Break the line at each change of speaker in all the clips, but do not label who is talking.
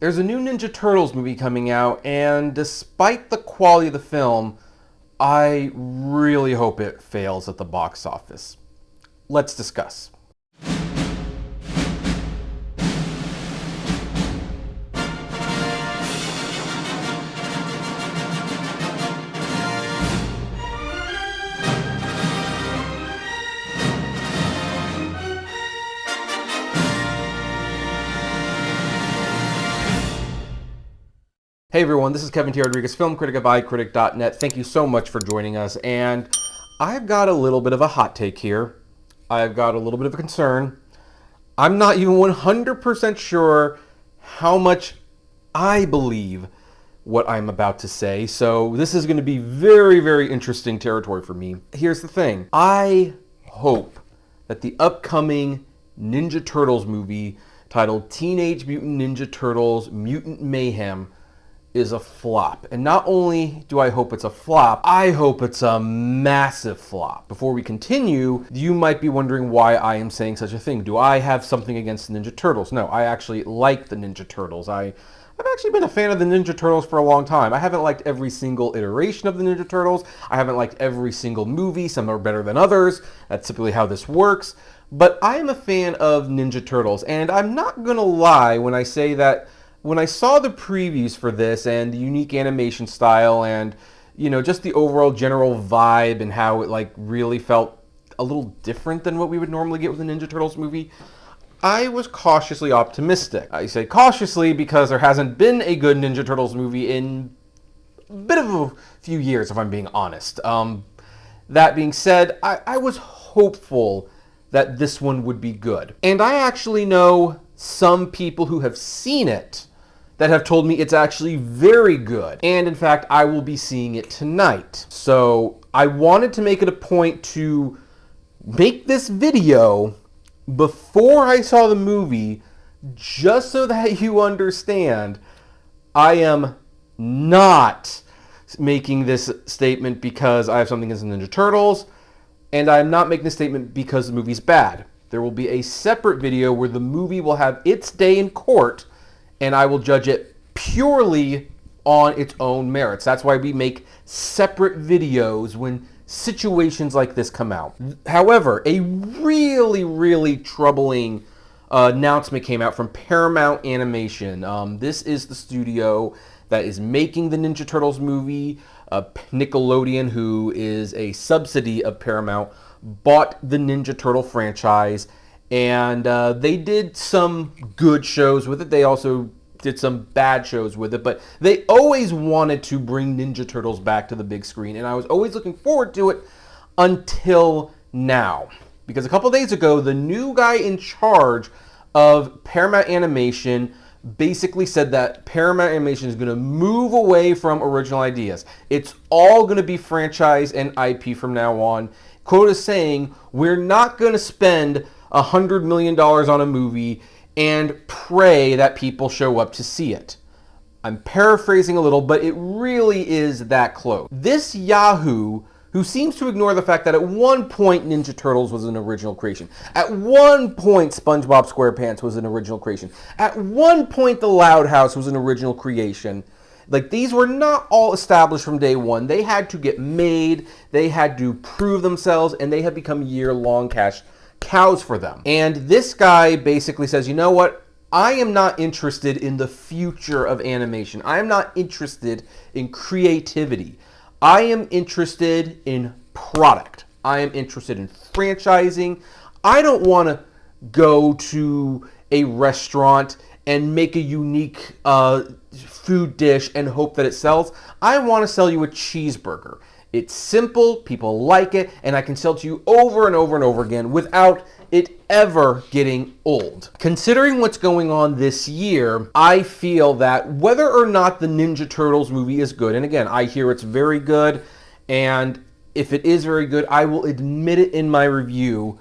There's a new Ninja Turtles movie coming out, and despite the quality of the film, I really hope it fails at the box office. Let's discuss. Hey everyone, this is Kevin T. Rodriguez, film critic of iCritic.net. Thank you so much for joining us, and I've got a little bit of a hot take here. I've got a little bit of a concern. I'm not even 100% sure how much I believe what I'm about to say, so this is going to be very, very interesting territory for me. Here's the thing. I hope that the upcoming Ninja Turtles movie titled Teenage Mutant Ninja Turtles Mutant Mayhem is a flop. And not only do I hope it's a flop, I hope it's a massive flop. Before we continue, you might be wondering why I am saying such a thing. Do I have something against the Ninja Turtles? No, I actually like the Ninja Turtles. I've actually been a fan of the Ninja Turtles for a long time. I haven't liked every single iteration of the Ninja Turtles. I haven't liked every single movie. Some are better than others. That's typically how this works. But I am a fan of Ninja Turtles, and I'm not gonna lie when I say that when I saw the previews for this and the unique animation style and, just the overall general vibe and how it really felt a little different than what we would normally get with a Ninja Turtles movie, I was cautiously optimistic. I say cautiously because there hasn't been a good Ninja Turtles movie in a bit of a few years, if I'm being honest. That being said, I was hopeful that this one would be good. And I actually know some people who have seen it that have told me it's actually very good. And in fact, I will be seeing it tonight. So I wanted to make it a point to make this video before I saw the movie, just so that you understand I am not making this statement because I have something against the Ninja Turtles, and I'm not making this statement because the movie's bad. There will be a separate video where the movie will have its day in court, and I will judge it purely on its own merits. That's why we make separate videos when situations like this come out. However, a really, really troubling announcement came out from Paramount Animation. This is the studio that is making the Ninja Turtles movie. Nickelodeon, who is a subsidy of Paramount, bought the Ninja Turtle franchise, and they did some good shows with it. They also did some bad shows with it, but they always wanted to bring Ninja Turtles back to the big screen, and I was always looking forward to it until now. Because a couple days ago, the new guy in charge of Paramount Animation basically said that Paramount Animation is going to move away from original ideas. It's all going to be franchise and IP from now on. Quote is saying, we're not going to spend $100 million on a movie and pray that people show up to see it. I'm paraphrasing a little, but it really is that close. This Yahoo, who seems to ignore the fact that at one point Ninja Turtles was an original creation. At one point SpongeBob SquarePants was an original creation. At one point The Loud House was an original creation. These were not all established from day one. They had to get made, they had to prove themselves, and they have become year-long cash cows for them. And this guy basically says, you know what? I am not interested in the future of animation. I am not interested in creativity. I am interested in product. I am interested in franchising. I don't want to go to a restaurant and make a unique food dish and hope that it sells. I want to sell you a cheeseburger. It's simple, people like it, and I can sell it to you over and over and over again without it ever getting old. Considering what's going on this year, I feel that whether or not the Ninja Turtles movie is good, and again, I hear it's very good, and if it is very good, I will admit it in my review,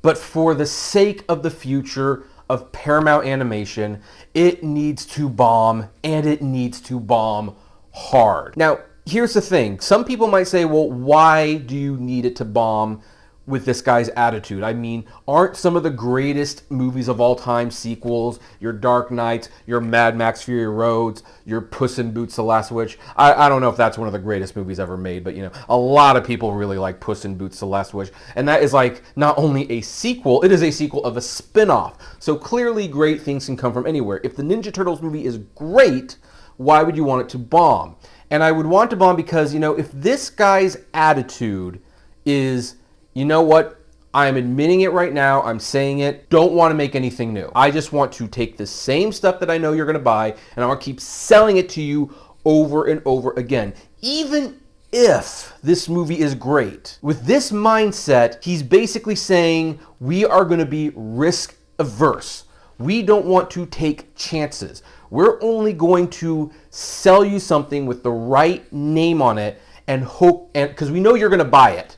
but for the sake of the future of Paramount Animation, it needs to bomb, and it needs to bomb hard. Now, here's the thing. Some people might say, well, why do you need it to bomb with this guy's attitude. I mean, aren't some of the greatest movies of all time sequels? Your Dark Knights, your Mad Max Fury Roads, your Puss in Boots: The Last Wish. I don't know if that's one of the greatest movies ever made, but you know, a lot of people really like Puss in Boots: The Last Wish. And that is like not only a sequel, it is a sequel of a spin-off. So clearly great things can come from anywhere. If the Ninja Turtles movie is great, why would you want it to bomb? And I would want to bomb because, you know, if this guy's attitude is, you know what, I'm admitting it right now, I'm saying it, don't want to make anything new. I just want to take the same stuff that I know you're going to buy, and I want to keep selling it to you over and over again. Even if this movie is great. With this mindset, he's basically saying we are going to be risk-averse. We don't want to take chances. We're only going to sell you something with the right name on it and hope, and because we know you're going to buy it.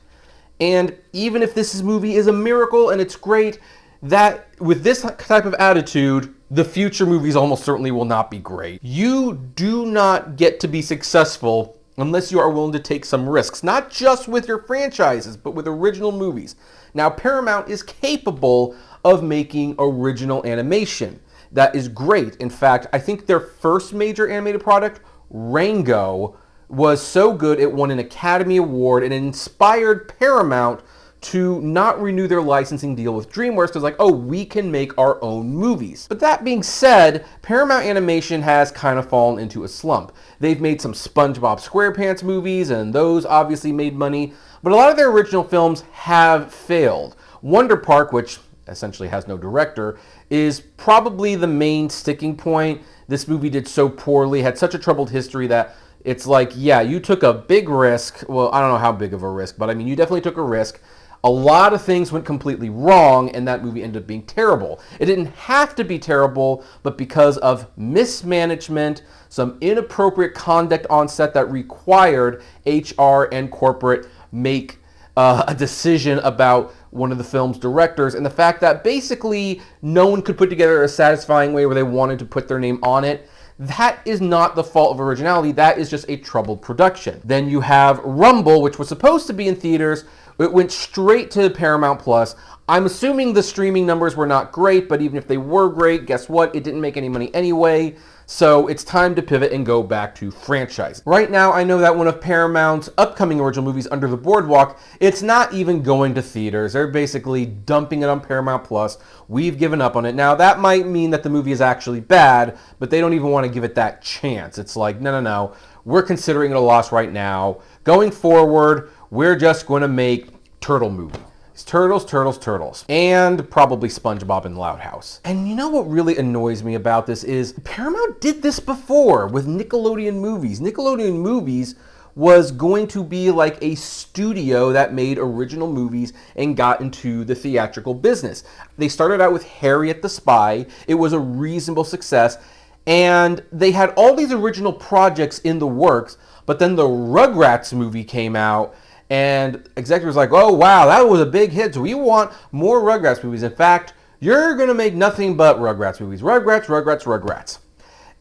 And even if this movie is a miracle and it's great, that with this type of attitude, the future movies almost certainly will not be great. You do not get to be successful unless you are willing to take some risks, not just with your franchises, but with original movies. Now, Paramount is capable of making original animation. That is great. In fact, I think their first major animated product, Rango, was so good it won an Academy Award and it inspired Paramount to not renew their licensing deal with DreamWorks because like, oh, we can make our own movies. But that being said, Paramount Animation has kind of fallen into a slump. They've made some SpongeBob SquarePants movies and those obviously made money, but a lot of their original films have failed. Wonder Park, which essentially has no director, is probably the main sticking point. This movie did so poorly, had such a troubled history that it's like, yeah, you took a big risk. Well, I don't know how big of a risk, but I mean, you definitely took a risk. A lot of things went completely wrong, and that movie ended up being terrible. It didn't have to be terrible, but because of mismanagement, some inappropriate conduct on set that required HR and corporate make a decision about one of the film's directors, and the fact that basically no one could put together a satisfying way where they wanted to put their name on it, that is not the fault of originality. That is just a troubled production. Then you have Rumble, which was supposed to be in theaters. It went straight to Paramount Plus. I'm assuming the streaming numbers were not great, but even if they were great, guess what? It didn't make any money anyway. So it's time to pivot and go back to franchise. Right now, I know that one of Paramount's upcoming original movies, Under the Boardwalk, it's not even going to theaters. They're basically dumping it on Paramount Plus. We've given up on it. Now, that might mean that the movie is actually bad, but they don't even want to give it that chance. It's like, no. We're considering it a loss right now. Going forward, we're just going to make turtle movie. Turtles, and probably SpongeBob and Loud House. And you know what really annoys me about this is Paramount did this before with Nickelodeon Movies. Nickelodeon Movies was going to be like a studio that made original movies and got into the theatrical business. They started out with Harriet the Spy. It was a reasonable success, and they had all these original projects in the works, but then the Rugrats movie came out, and executives were like, oh, wow, that was a big hit, so we want more Rugrats movies. In fact, you're going to make nothing but Rugrats movies. Rugrats.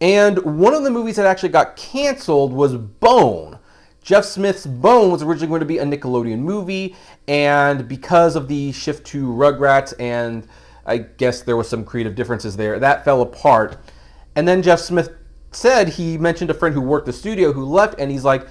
And one of the movies that actually got canceled was Bone. Jeff Smith's Bone was originally going to be a Nickelodeon movie, and because of the shift to Rugrats, and I guess there was some creative differences there, that fell apart. And then Jeff Smith said, he mentioned a friend who worked the studio who left, and he's like,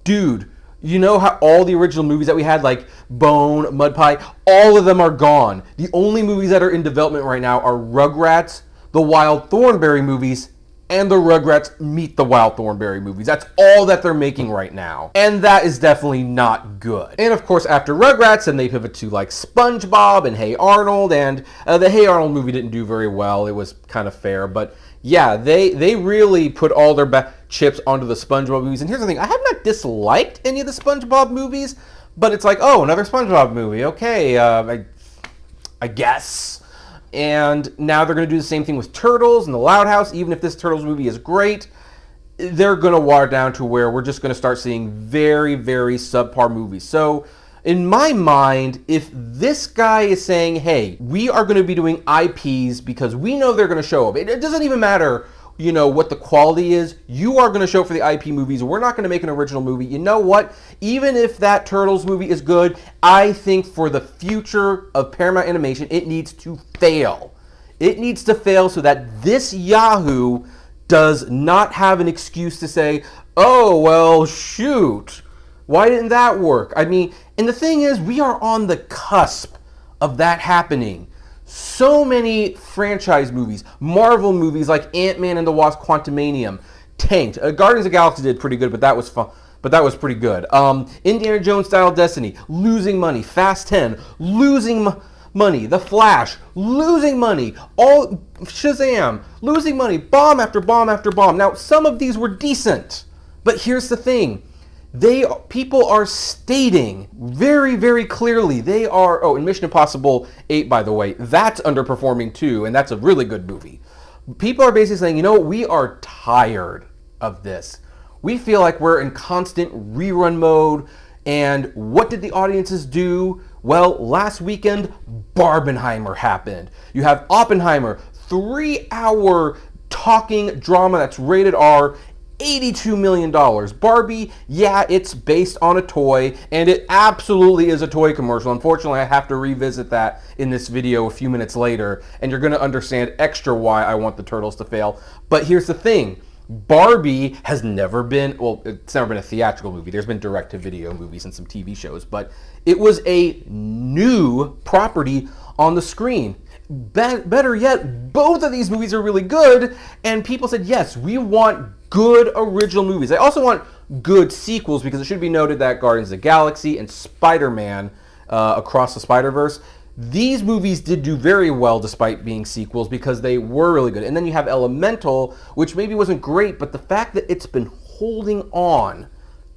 dude, you know how all the original movies that we had, like Bone, Mud Pie, all of them are gone. The only movies that are in development right now are Rugrats, the Wild Thornberry movies, and the Rugrats Meet the Wild Thornberry movies. That's all that they're making right now. And that is definitely not good. And of course, after Rugrats, then they pivot to like SpongeBob and Hey Arnold, and the Hey Arnold movie didn't do very well. It was kind of fair, but yeah, they really put all their chips onto the SpongeBob movies. And here's the thing, I have not disliked any of the SpongeBob movies, but it's like, oh, another SpongeBob movie. Okay, I guess. And now they're going to do the same thing with Turtles and the Loud House. Even if this Turtles movie is great, they're going to water down to where we're just going to start seeing very, very subpar movies. So in my mind, if this guy is saying, hey, we are going to be doing IPs because we know they're going to show up. It doesn't even matter what the quality is. You are going to show for the IP movies. We're not going to make an original movie. You know what? Even if that Turtles movie is good, I think for the future of Paramount Animation, it needs to fail. It needs to fail so that this Yahoo does not have an excuse to say, oh, well, shoot, why didn't that work? I mean, and the thing is, we are on the cusp of that happening. So many franchise movies, Marvel movies like Ant-Man and the Wasp: Quantumanium, tanked. Guardians of the Galaxy did pretty good, but that was fun. But that was pretty good. Indiana Jones Style Destiny, losing money. Fast 10, losing money. The Flash, losing money. All Shazam, losing money. Bomb after bomb after bomb. Now, some of these were decent, but here's the thing. People are stating very, very clearly they are. Oh, and Mission Impossible 8, by the way, that's underperforming too, and that's a really good movie. People are basically saying, we are tired of this. We feel like we're in constant rerun mode. And what did the audiences do? Well, last weekend, Barbenheimer happened. You have Oppenheimer, 3-hour talking drama that's rated R. $82 million. Barbie, yeah, it's based on a toy, and it absolutely is a toy commercial. Unfortunately, I have to revisit that in this video a few minutes later, and you're going to understand extra why I want the Turtles to fail. But here's the thing. Barbie has never been, well, it's never been a theatrical movie. There's been direct-to-video movies and some TV shows, but it was a new property on the screen. Better yet, both of these movies are really good, and people said, yes, we want good original movies. I also want good sequels, because it should be noted that Guardians of the Galaxy and Spider-Man Across the Spider-Verse, these movies did do very well despite being sequels because they were really good. And then you have Elemental, which maybe wasn't great, but the fact that it's been holding on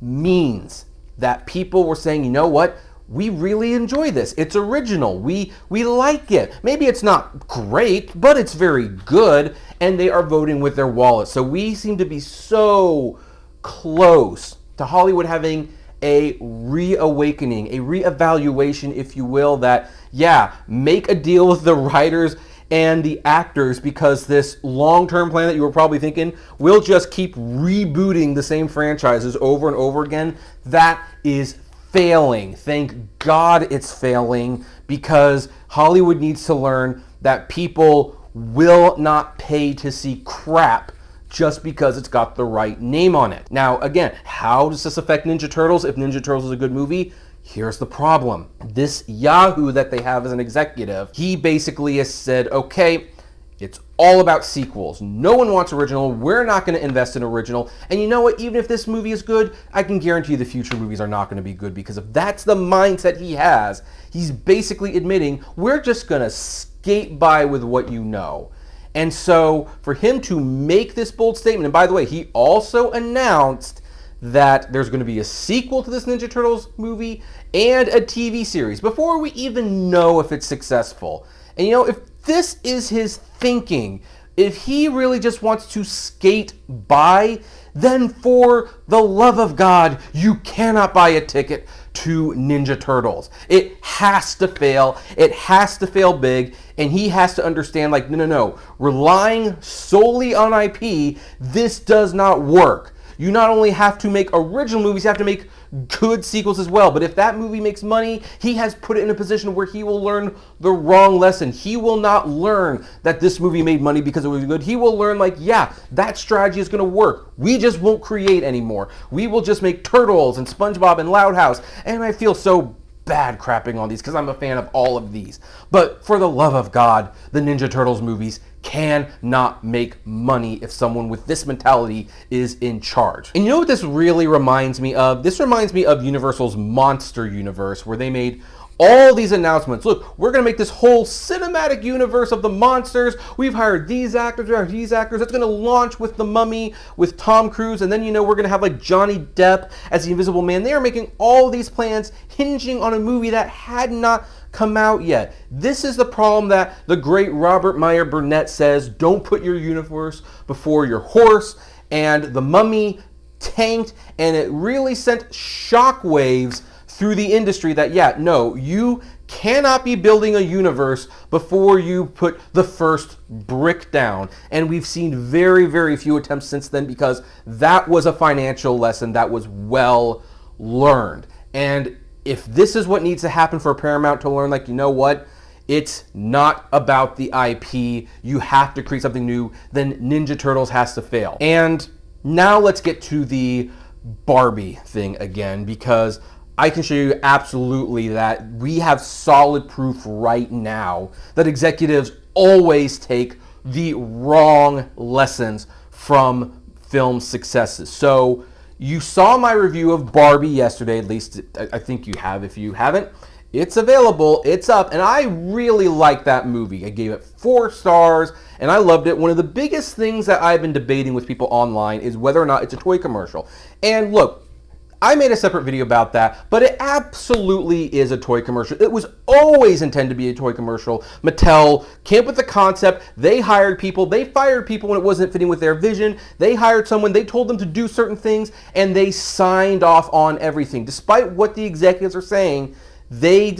means that people were saying, you know what? We really enjoy this. It's original. We like it. Maybe it's not great, but it's very good, and they are voting with their wallets. So we seem to be so close to Hollywood having a reawakening, a reevaluation, if you will, that, yeah, make a deal with the writers and the actors, because this long-term plan that you were probably thinking, we'll just keep rebooting the same franchises over and over again. That is failing. Thank God it's failing, because Hollywood needs to learn that people will not pay to see crap just because it's got the right name on it. Now, again, how does this affect Ninja Turtles if Ninja Turtles is a good movie? Here's the problem. This Yahoo that they have as an executive, he basically has said, okay, it's all about sequels. No one wants original. We're not going to invest in original. And you know what? Even if this movie is good, I can guarantee you the future movies are not going to be good, because if that's the mindset he has, he's basically admitting we're just going to skate by with what you know. And so for him to make this bold statement, and by the way, he also announced that there's going to be a sequel to this Ninja Turtles movie and a TV series before we even know if it's successful. And if this is his thinking, if he really just wants to skate by, then for the love of God, you cannot buy a ticket to Ninja Turtles. It has to fail. It has to fail big. And he has to understand, like, no. Relying solely on IP, this does not work. You not only have to make original movies, you have to make good sequels as well. But if that movie makes money, he has put it in a position where he will learn the wrong lesson. He will not learn that this movie made money because it was good. He will learn, like, yeah, that strategy is going to work. We just won't create anymore. We will just make Turtles and SpongeBob and Loud House. And I feel so bad crapping on these because I'm a fan of all of these. But for the love of God, the Ninja Turtles movies cannot make money if someone with this mentality is in charge. And you know what this really reminds me of? This reminds me of Universal's Monster Universe, where they made all these announcements. Look, we're going to make this whole cinematic universe of the monsters. We've hired these actors, we hired these actors. It's going to launch with The Mummy, with Tom Cruise, and then, we're going to have like Johnny Depp as the Invisible Man. They are making all these plans hinging on a movie that had not come out yet. This is the problem that the great Robert Meyer Burnett says, don't put your universe before your horse. And The Mummy tanked, and it really sent shockwaves through the industry that, yeah, no, you cannot be building a universe before you put the first brick down. And we've seen very, very few attempts since then, because that was a financial lesson that was well learned. And if this is what needs to happen for Paramount to learn, like, you know what? It's not about the IP. You have to create something new. Then Ninja Turtles has to fail. And now let's get to the Barbie thing again, because I can show you absolutely that we have solid proof right now that executives always take the wrong lessons from film successes. So you saw my review of Barbie yesterday, at least I think you have. If you haven't, it's available, it's up, and I really liked that movie. I gave it 4 stars, and I loved it. One of the biggest things that I've been debating with people online is whether or not it's a toy commercial. And look, I made a separate video about that, but it absolutely is a toy commercial. It was always intended to be a toy commercial. Mattel came up with the concept. They hired people. They fired people when it wasn't fitting with their vision. They hired someone. They told them to do certain things, and they signed off on everything. Despite what the executives are saying, they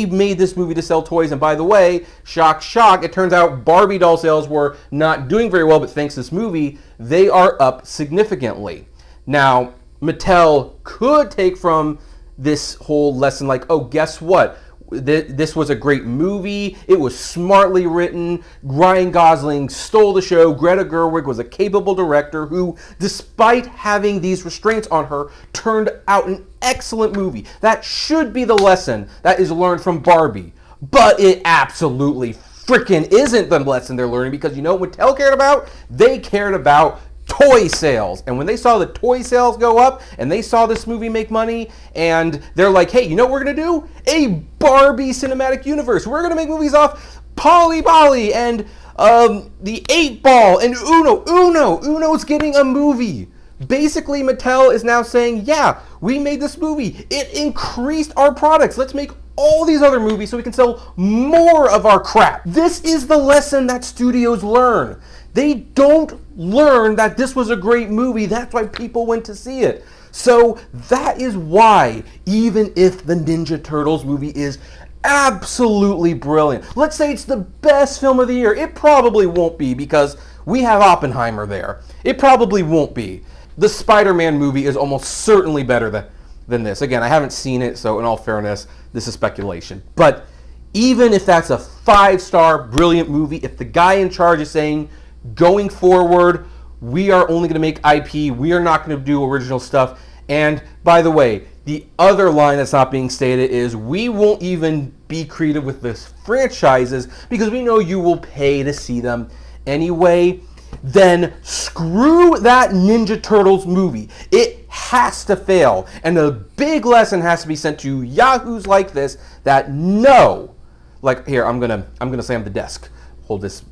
made this movie to sell toys. And by the way, shock, shock, it turns out Barbie doll sales were not doing very well, but thanks to this movie, they are up significantly. Now, Mattel could take from this whole lesson like, oh, guess what? This was a great movie. It was smartly written. Ryan Gosling stole the show. Greta Gerwig was a capable director who, despite having these restraints on her, turned out an excellent movie. That should be the lesson that is learned from Barbie. But it absolutely freaking isn't the lesson they're learning, because you know what Mattel cared about? They cared about toy sales. And when they saw the toy sales go up and they saw this movie make money, and they're like, hey, you know what we're gonna do? A Barbie cinematic universe. We're gonna make movies off Polly Bolly and the 8-Ball and Uno's getting a movie. Basically, Mattel is now saying, yeah, we made this movie. It increased our products. Let's make all these other movies so we can sell more of our crap. This is the lesson that studios learn. They don't learn that this was a great movie. That's why people went to see it. So that is why, even if the Ninja Turtles movie is absolutely brilliant, let's say it's the best film of the year, it probably won't be, because we have Oppenheimer there. It probably won't be. The Spider-Man movie is almost certainly better than this. Again, I haven't seen it, so in all fairness, this is speculation. But even if that's a 5-star brilliant movie, if the guy in charge is saying, going forward, we are only going to make IP. We are not going to do original stuff. And by the way, the other line that's not being stated is, we won't even be creative with this franchises because we know you will pay to see them anyway. Then screw that Ninja Turtles movie. It has to fail. And a big lesson has to be sent to yahoos like this that no, like here, I'm gonna slam the desk. Hold this.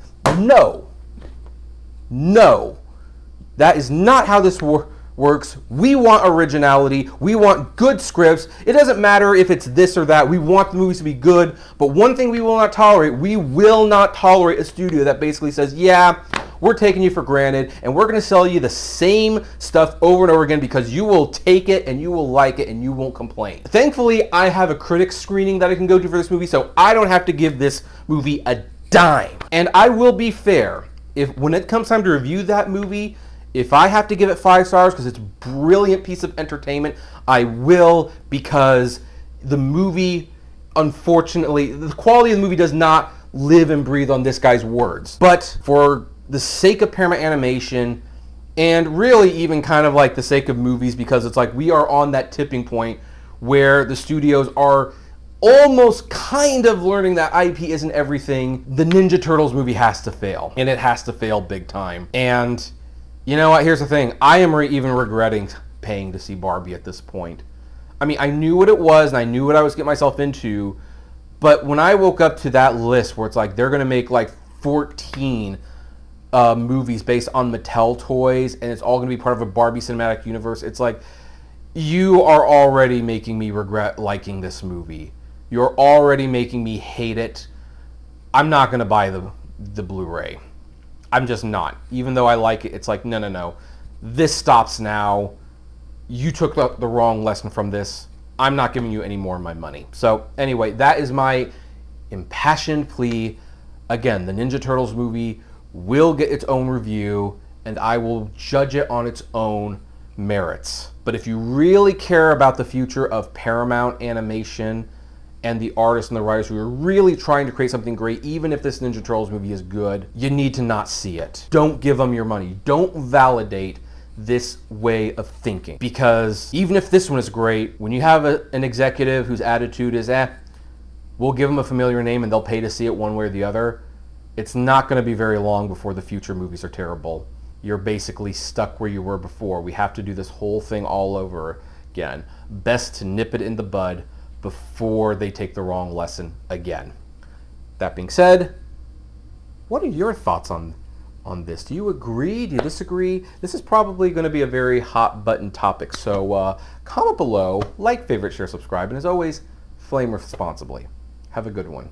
No, that is not how this works. We want originality. We want good scripts. It doesn't matter if it's this or that. We want the movies to be good. But one thing we will not tolerate, we will not tolerate a studio that basically says, yeah, we're taking you for granted and we're going to sell you the same stuff over and over again because you will take it and you will like it and you won't complain. Thankfully, I have a critic screening that I can go to for this movie, so I don't have to give this movie a dime. And I will be fair. When it comes time to review that movie, if I have to give it 5 stars because it's a brilliant piece of entertainment, I will, because the movie, unfortunately, the quality of the movie does not live and breathe on this guy's words. But for the sake of Paramount Animation, and really even kind of like the sake of movies, because it's like we are on that tipping point where the studios are almost kind of learning that IP isn't everything, the Ninja Turtles movie has to fail. And it has to fail big time. And you know what? Here's the thing. I am even regretting paying to see Barbie at this point. I mean, I knew what it was and I knew what I was getting myself into. But when I woke up to that list where it's like they're going to make like 14 movies based on Mattel toys and it's all going to be part of a Barbie cinematic universe, it's like, you are already making me regret liking this movie. You're already making me hate it. I'm not going to buy the Blu-ray. I'm just not. Even though I like it, it's like, no. This stops now. You took the wrong lesson from this. I'm not giving you any more of my money. So anyway, that is my impassioned plea. Again, the Ninja Turtles movie will get its own review, and I will judge it on its own merits. But if you really care about the future of Paramount Animation and the artists and the writers who are really trying to create something great, even if this Ninja Turtles movie is good, you need to not see it. Don't give them your money. Don't validate this way of thinking. Because even if this one is great, when you have an executive whose attitude is, we'll give them a familiar name and they'll pay to see it one way or the other, it's not going to be very long before the future movies are terrible. You're basically stuck where you were before. We have to do this whole thing all over again. Best to nip it in the bud before they take the wrong lesson again. That being said, what are your thoughts on this? Do you agree? Do you disagree? This is probably going to be a very hot button topic. So comment below, like, favorite, share, subscribe, and as always, flame responsibly. Have a good one.